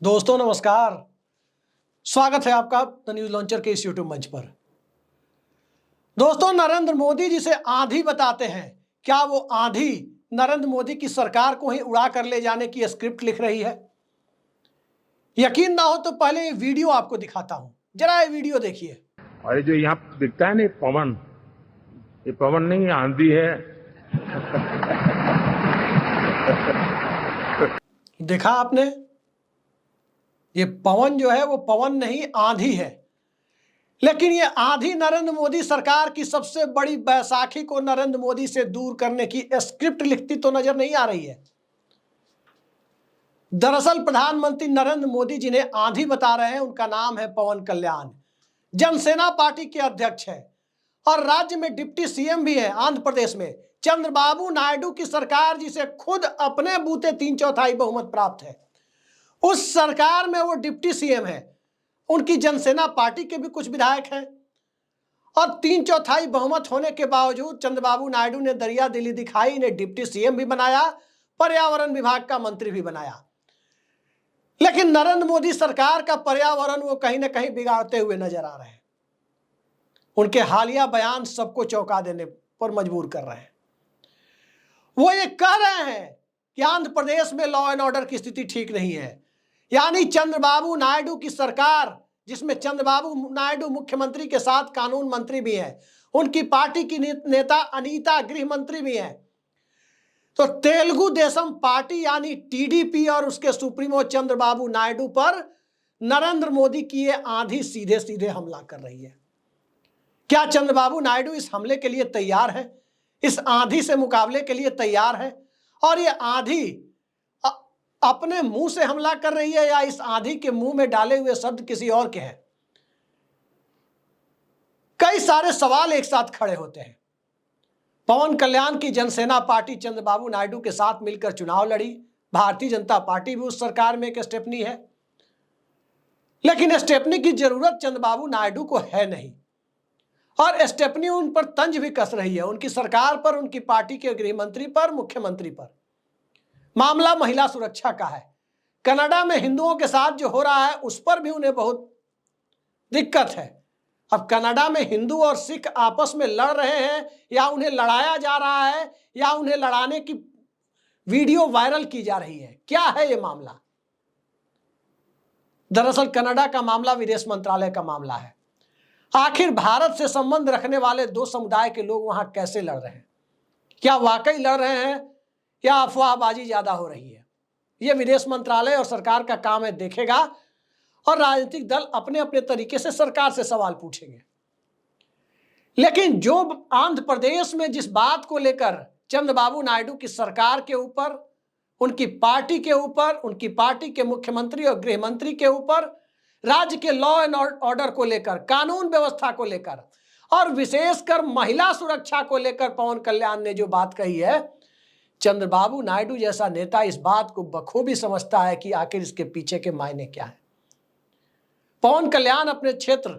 दोस्तों नमस्कार। स्वागत है आपका द न्यूज लॉन्चर के इस यूट्यूब मंच पर। दोस्तों, नरेंद्र मोदी जिसे आंधी बताते हैं, क्या वो आंधी नरेंद्र मोदी की सरकार को ही उड़ा कर ले जाने की स्क्रिप्ट लिख रही है? यकीन ना हो तो पहले ये वीडियो आपको दिखाता हूं, जरा ये वीडियो देखिए। और ये जो यहाँ दिखता है ना पवन, ये पवन नहीं, ये आंधी है। देखा आपने? ये पवन जो है वो पवन नहीं, आंधी है। लेकिन ये आंधी नरेंद्र मोदी सरकार की सबसे बड़ी बैसाखी को नरेंद्र मोदी से दूर करने की स्क्रिप्ट लिखती तो नजर नहीं आ रही है। दरअसल प्रधानमंत्री नरेंद्र मोदी जिन्हें आंधी बता रहे हैं, उनका नाम है पवन कल्याण। जनसेना पार्टी के अध्यक्ष है और राज्य में डिप्टी सीएम भी है। आंध्र प्रदेश में चंद्रबाबू नायडू की सरकार, जिसे खुद अपने बूते 3/4 बहुमत प्राप्त है, उस सरकार में वो डिप्टी सीएम है। उनकी जनसेना पार्टी के भी कुछ विधायक हैं और 3/4 बहुमत होने के बावजूद चंद्रबाबू नायडू ने दरिया दिली दिखाई, इन्हें डिप्टी सीएम भी बनाया, पर्यावरण विभाग का मंत्री भी बनाया। लेकिन नरेंद्र मोदी सरकार का पर्यावरण वो कहीं ना कहीं बिगाड़ते हुए नजर आ रहे हैं। उनके हालिया बयान सबको चौंका देने पर मजबूर कर रहे हैं। वो ये कह रहे हैं कि आंध्र प्रदेश में लॉ एंड ऑर्डर की स्थिति ठीक नहीं है। यानी चंद्रबाबू नायडू की सरकार, जिसमें चंद्रबाबू नायडू मुख्यमंत्री के साथ कानून मंत्री भी हैं, उनकी पार्टी की नेता अनीता गृह मंत्री भी हैं, तो तेलुगु देशम पार्टी यानी टीडीपी और उसके सुप्रीमो चंद्रबाबू नायडू पर नरेंद्र मोदी की ये आंधी सीधे सीधे हमला कर रही है। क्या चंद्रबाबू नायडू इस हमले के लिए तैयार है? इस आंधी से मुकाबले के लिए तैयार है? और ये आंधी अपने मुंह से हमला कर रही है या इस आंधी के मुंह में डाले हुए शब्द किसी और के हैं? कई सारे सवाल एक साथ खड़े होते हैं। पवन कल्याण की जनसेना पार्टी चंद्रबाबू नायडू के साथ मिलकर चुनाव लड़ी। भारतीय जनता पार्टी भी उस सरकार में एक स्टेपनी है, लेकिन स्टेपनी की जरूरत चंद्रबाबू नायडू को है नहीं और स्टेपनी उन पर तंज भी कस रही है, उनकी सरकार पर, उनकी पार्टी के गृह मंत्री पर, मुख्यमंत्री पर। मामला महिला सुरक्षा का है। कनाडा में हिंदुओं के साथ जो हो रहा है उस पर भी उन्हें बहुत दिक्कत है। अब कनाडा में हिंदू और सिख आपस में लड़ रहे हैं या उन्हें लड़ाया जा रहा है या उन्हें लड़ाने की वीडियो वायरल की जा रही है, क्या है ये मामला? दरअसल कनाडा का मामला विदेश मंत्रालय का मामला है। आखिर भारत से संबंध रखने वाले दो समुदाय के लोग वहां कैसे लड़ रहे हैं? क्या वाकई लड़ रहे हैं या अफवाहबाजी ज्यादा हो रही है? यह विदेश मंत्रालय और सरकार का काम है, देखेगा, और राजनीतिक दल अपने अपने तरीके से सरकार से सवाल पूछेंगे। लेकिन जो आंध्र प्रदेश में जिस बात को लेकर चंद्रबाबू नायडू की सरकार के ऊपर, उनकी पार्टी के ऊपर, उनकी पार्टी के मुख्यमंत्री और गृह मंत्री के ऊपर, राज्य के लॉ एंड ऑर्डर को लेकर, कानून व्यवस्था को लेकर और विशेषकर महिला सुरक्षा को लेकर पवन कल्याण ने जो बात कही है, चंद्रबाबू नायडू जैसा नेता इस बात को बखूबी समझता है कि आखिर इसके पीछे के मायने क्या है। पवन कल्याण अपने क्षेत्र,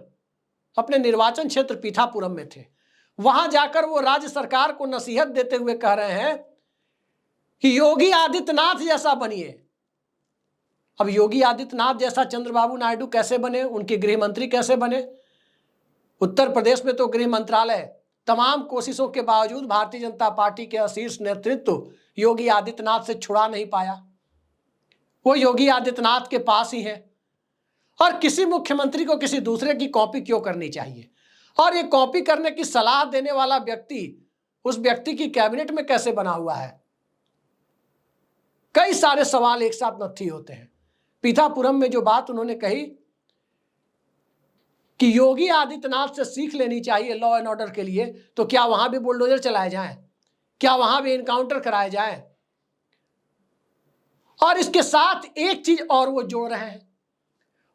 अपने निर्वाचन क्षेत्र पीठापुरम में थे। वहां जाकर वो राज्य सरकार को नसीहत देते हुए कह रहे हैं कि योगी आदित्यनाथ जैसा बनिए। अब योगी आदित्यनाथ जैसा चंद्रबाबू नायडू कैसे बने, उनके गृह मंत्री कैसे बने? उत्तर प्रदेश में तो गृह मंत्रालय तमाम कोशिशों के बावजूद भारतीय जनता पार्टी के शीर्ष नेतृत्व योगी आदित्यनाथ से छुड़ा नहीं पाया। वो योगी आदित्यनाथ के पास ही है और किसी मुख्यमंत्री को किसी दूसरे की कॉपी क्यों करनी चाहिए? और ये कॉपी करने की सलाह देने वाला व्यक्ति उस व्यक्ति की कैबिनेट में कैसे बना हुआ है? कई सारे सवाल एक साथ नत्थी होते हैं। पीठापुरम में जो बात उन्होंने कही कि योगी आदित्यनाथ से सीख लेनी चाहिए लॉ एंड ऑर्डर के लिए, तो क्या वहां भी बुलडोजर चलाए जाएं? क्या वहां भी इनकाउंटर कराए जाएं? और इसके साथ एक चीज और वो जोड़ रहे हैं।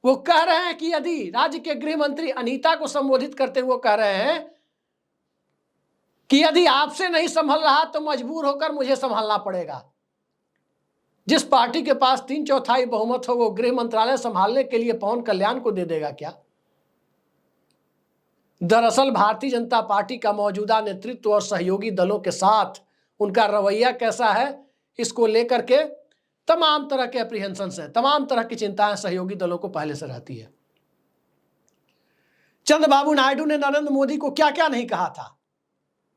वो कह रहे हैं कि यदि राज्य के गृह मंत्री अनीता को संबोधित करते हुए कह रहे हैं कि यदि आपसे नहीं संभल रहा तो मजबूर होकर मुझे संभालना पड़ेगा। जिस पार्टी के पास 3/4 बहुमत हो वो गृह मंत्रालय संभालने के लिए पवन कल्याण को दे देगा क्या? दरअसल भारतीय जनता पार्टी का मौजूदा नेतृत्व और सहयोगी दलों के साथ उनका रवैया कैसा है, इसको लेकर के तमाम तरह के अप्रीहेंशन है, तमाम तरह की चिंताएं सहयोगी दलों को पहले से रहती है। चंद्रबाबू नायडू ने नरेंद्र मोदी को क्या क्या नहीं कहा था,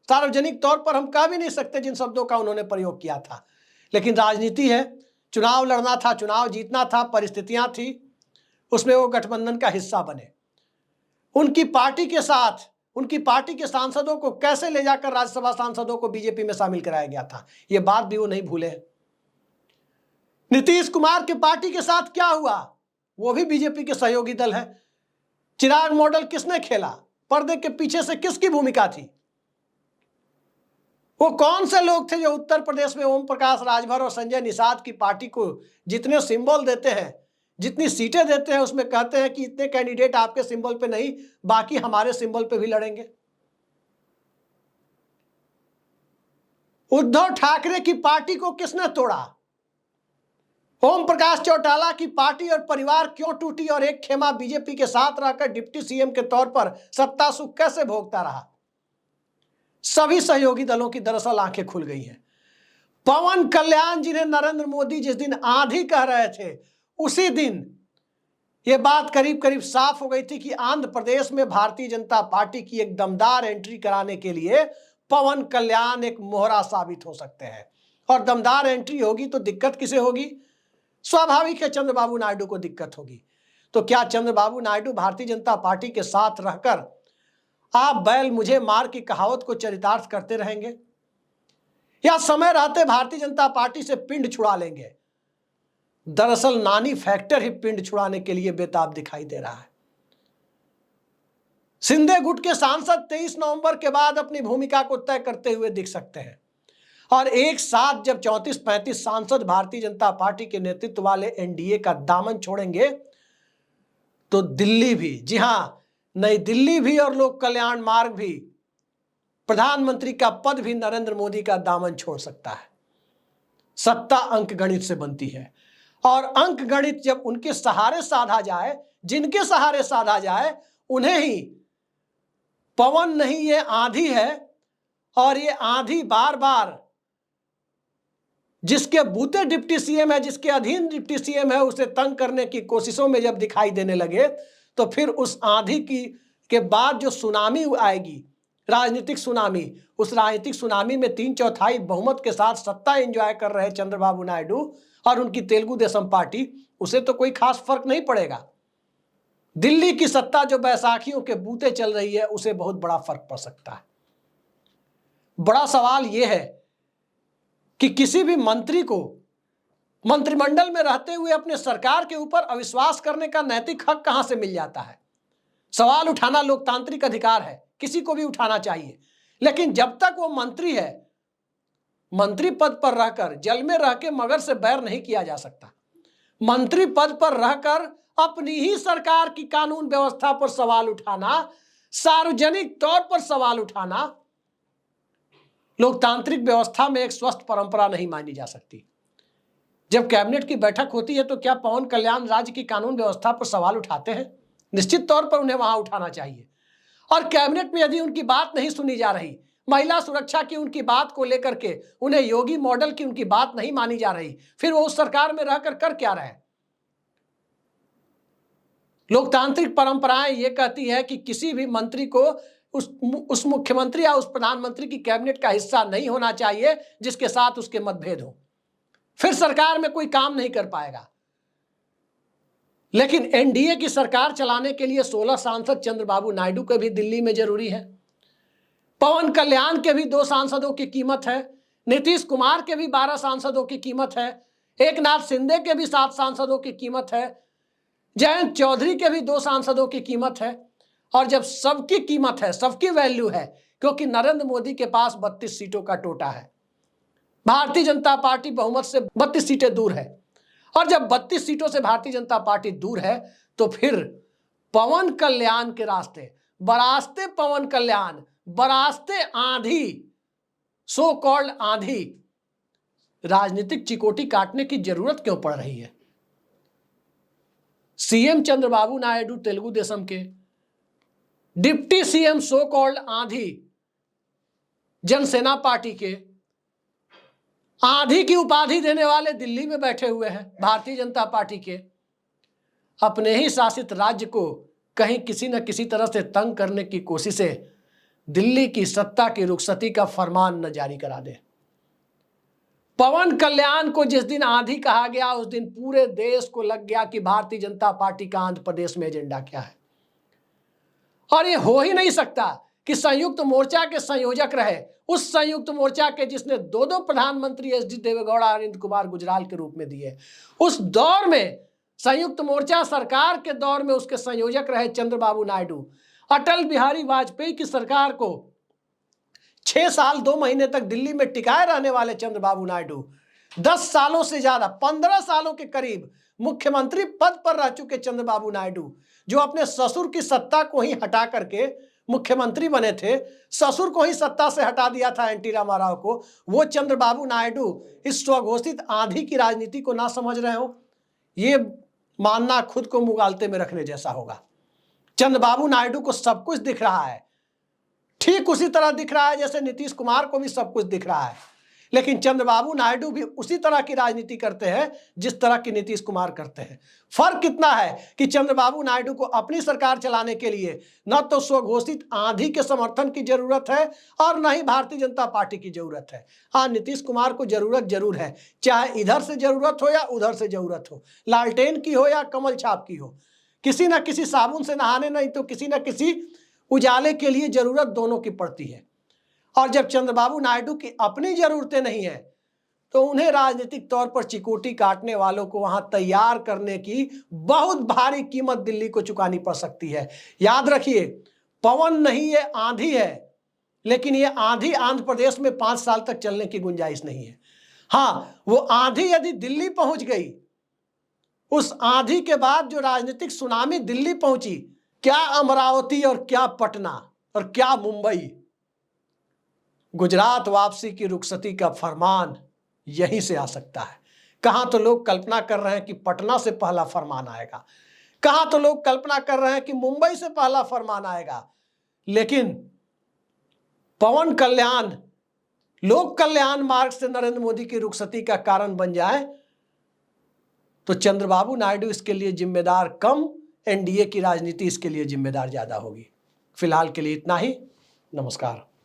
सार्वजनिक तौर पर हम कह भी नहीं सकते जिन शब्दों का उन्होंने प्रयोग किया था, लेकिन राजनीति है, चुनाव लड़ना था, चुनाव जीतना था, परिस्थितियां थी, उसमें वो गठबंधन का हिस्सा बने। उनकी पार्टी के साथ, उनकी पार्टी के सांसदों को कैसे ले जाकर राज्यसभा सांसदों को बीजेपी में शामिल कराया गया था, ये बात भी वो नहीं भूले। नीतीश कुमार की पार्टी के साथ क्या हुआ, वो भी बीजेपी के सहयोगी दल है। चिराग मॉडल किसने खेला, पर्दे के पीछे से किसकी भूमिका थी, वो कौन से लोग थे जो उत्तर प्रदेश में ओम प्रकाश राजभर और संजय निषाद की पार्टी को जितने सिंबल देते हैं, जितनी सीटें देते हैं, उसमें कहते हैं कि इतने कैंडिडेट आपके सिंबल पे नहीं, बाकी हमारे सिंबल पे भी लड़ेंगे। उद्धव ठाकरे की पार्टी को किसने तोड़ा, ओम प्रकाश चौटाला की पार्टी और परिवार क्यों टूटी और एक खेमा बीजेपी के साथ रहकर डिप्टी सीएम के तौर पर सत्ता सुख कैसे भोगता रहा। सभी सहयोगी दलों की दरअसल आंखें खुल गई हैं। पवन कल्याण जिन्हें नरेंद्र मोदी जिस दिन आंधी कह रहे थे, उसी दिन यह बात करीब करीब साफ हो गई थी कि आंध्र प्रदेश में भारतीय जनता पार्टी की एक दमदार एंट्री कराने के लिए पवन कल्याण एक मोहरा साबित हो सकते हैं। और दमदार एंट्री होगी तो दिक्कत किसे होगी, स्वाभाविक है चंद्रबाबू नायडू को दिक्कत होगी। तो क्या चंद्रबाबू नायडू भारतीय जनता पार्टी के साथ रहकर आप बैल मुझे मार की कहावत को चरितार्थ करते रहेंगे, या समय रहते भारतीय जनता पार्टी से पिंड छुड़ा लेंगे। दरअसल नानी फैक्टर ही पिंड छुड़ाने के लिए बेताब दिखाई दे रहा है। सिंधे गुट के सांसद 23 नवंबर के बाद अपनी भूमिका को तय करते हुए दिख सकते हैं, और एक साथ जब 34-35 सांसद भारतीय जनता पार्टी के नेतृत्व वाले एनडीए का दामन छोड़ेंगे तो दिल्ली भी, जी हां, नई दिल्ली भी और लोक कल्याण मार्ग भी, प्रधानमंत्री का पद भी नरेंद्र मोदी का दामन छोड़ सकता है। सत्ता अंक गणित से बनती है, और अंक गणित जब उनके सहारे साधा जाए, जिनके सहारे साधा जाए, उन्हें ही पवन नहीं ये आंधी है, और ये आंधी बार बार जिसके बूते डिप्टी सीएम है, जिसके अधीन डिप्टी सीएम है, उसे तंग करने की कोशिशों में जब दिखाई देने लगे, तो फिर उस आंधी के बाद जो सुनामी आएगी, राजनीतिक सुनामी, उस राजनीतिक सुनामी में 3/4 बहुमत के साथ सत्ता एंजॉय कर रहे चंद्रबाबू नायडू और उनकी तेलुगु देशम पार्टी, उसे तो कोई खास फर्क नहीं पड़ेगा। दिल्ली की सत्ता जो बैसाखियों के बूते चल रही है, उसे बहुत बड़ा फर्क पड़ सकता है। बड़ा सवाल यह है कि किसी भी मंत्री को मंत्रिमंडल में रहते हुए अपने सरकार के ऊपर अविश्वास करने का नैतिक हक कहां से मिल जाता है। सवाल उठाना लोकतांत्रिक अधिकार है, किसी को भी उठाना चाहिए, लेकिन जब तक वो मंत्री है, मंत्री पद पर रहकर जल में रह के मगर से बैर नहीं किया जा सकता। मंत्री पद पर रहकर अपनी ही सरकार की कानून व्यवस्था पर सवाल उठाना, सार्वजनिक तौर पर सवाल उठाना, लोकतांत्रिक व्यवस्था में एक स्वस्थ परंपरा नहीं मानी जा सकती। जब कैबिनेट की बैठक होती है तो क्या पवन कल्याण राज्य की कानून व्यवस्था पर सवाल उठाते हैं? निश्चित तौर पर उन्हें वहां उठाना चाहिए। और कैबिनेट में यदि उनकी बात नहीं सुनी जा रही, महिला सुरक्षा की उनकी बात को लेकर के उन्हें योगी मॉडल की उनकी बात नहीं मानी जा रही, फिर वो उस सरकार में रहकर कर क्या रहे? लोकतांत्रिक परंपराएं ये कहती है कि किसी भी मंत्री को उस मुख्यमंत्री या उस प्रधानमंत्री की कैबिनेट का हिस्सा नहीं होना चाहिए जिसके साथ उसके मतभेद हो, फिर सरकार में कोई काम नहीं कर पाएगा। लेकिन एनडीए की सरकार चलाने के लिए 16 सांसद चंद्रबाबू नायडू के भी दिल्ली में जरूरी है, पवन कल्याण के भी 2 सांसदों की कीमत है, नीतीश कुमार के भी 12 सांसदों की कीमत है, एकनाथ शिंदे के भी 7 सांसदों की कीमत है, जयंत चौधरी के भी 2 सांसदों की कीमत है। और जब सबकी कीमत है, सबकी वैल्यू है, क्योंकि नरेंद्र मोदी के पास 32 सीटों का टोटा है, भारतीय जनता पार्टी बहुमत से 32 सीटें दूर है, और जब 32 सीटों से भारतीय जनता पार्टी दूर है तो फिर पवन कल्याण के रास्ते, बरास्ते पवन कल्याण, बरास्ते आंधी, सो कॉल्ड आंधी, राजनीतिक चिकोटी काटने की जरूरत क्यों पड़ रही है? सीएम चंद्रबाबू नायडू तेलुगु देशम के, डिप्टी सीएम सो कॉल्ड आंधी जनसेना पार्टी के, आंधी की उपाधि देने वाले दिल्ली में बैठे हुए हैं भारतीय जनता पार्टी के। अपने ही शासित राज्य को कहीं किसी न किसी तरह से तंग करने की कोशिशें दिल्ली की सत्ता की रुखसती का फरमान न जारी करा दे। पवन कल्याण को जिस दिन आंधी कहा गया उस दिन पूरे देश को लग गया कि भारतीय जनता पार्टी का आंध्र प्रदेश में एजेंडा क्या है। और ये हो ही नहीं सकता कि संयुक्त मोर्चा के संयोजक रहे, उस संयुक्त मोर्चा के जिसने दो प्रधानमंत्री एच डी देवेगौड़ा अरविंद कुमार गुजराल के रूप में दिए, उस दौर में संयुक्त मोर्चा सरकार के दौर में उसके संयोजक रहे चंद्रबाबू नायडू। अटल बिहारी वाजपेयी की सरकार को 6 साल 2 महीने तक दिल्ली में टिकाए रहने वाले चंद्रबाबू नायडू 10 सालों से ज्यादा 15 सालों के करीब मुख्यमंत्री पद पर रह चुके चंद्रबाबू नायडू, जो अपने ससुर की सत्ता को ही हटा करके मुख्यमंत्री बने थे, ससुर को ही सत्ता से हटा दिया था एनटी रामाराव को, वो चंद्रबाबू नायडू इस स्वघोषित आंधी की राजनीति को ना समझ रहे हो, ये मानना खुद को मुगालते में रखने जैसा होगा। चंद्रबाबू नायडू को सब कुछ दिख रहा है, ठीक उसी तरह दिख रहा है जैसे नीतीश कुमार को भी सब कुछ दिख रहा है, लेकिन चंद्रबाबू नायडू भी उसी तरह की राजनीति करते हैं जिस तरह की नीतीश कुमार करते हैं। फर्क कितना है कि चंद्रबाबू नायडू को अपनी सरकार चलाने के लिए न तो स्वघोषित आंधी के समर्थन की जरूरत है और न ही भारतीय जनता पार्टी की जरूरत है। हाँ, नीतीश कुमार को जरूरत जरूर है, चाहे इधर से जरूरत हो या उधर से जरूरत हो, लालटेन की हो या कमल छाप की हो, किसी न किसी साबुन से नहाने नहीं तो किसी न किसी उजाले के लिए जरूरत दोनों की पड़ती है। और जब चंद्रबाबू नायडू की अपनी जरूरतें नहीं है तो उन्हें राजनीतिक तौर पर चिकोटी काटने वालों को वहां तैयार करने की बहुत भारी कीमत दिल्ली को चुकानी पड़ सकती है। याद रखिए, पवन नहीं ये आंधी है, लेकिन ये आंधी आंध्र प्रदेश में 5 साल तक चलने की गुंजाइश नहीं है। हाँ, वो आंधी यदि दिल्ली पहुंच गई, उस आंधी के बाद जो राजनीतिक सुनामी दिल्ली पहुंची, क्या अमरावती और क्या पटना और क्या मुंबई, गुजरात वापसी की रुखसती का फरमान यहीं से आ सकता है। कहां तो लोग कल्पना कर रहे हैं कि पटना से पहला फरमान आएगा, कहां तो लोग कल्पना कर रहे हैं कि मुंबई से पहला फरमान आएगा, लेकिन पवन कल्याण लोक कल्याण मार्ग से नरेंद्र मोदी की रुखसती का कारण बन जाए तो चंद्रबाबू नायडू इसके लिए जिम्मेदार कम, एनडीए की राजनीति इसके लिए जिम्मेदार ज्यादा होगी। फिलहाल के लिए इतना ही। नमस्कार।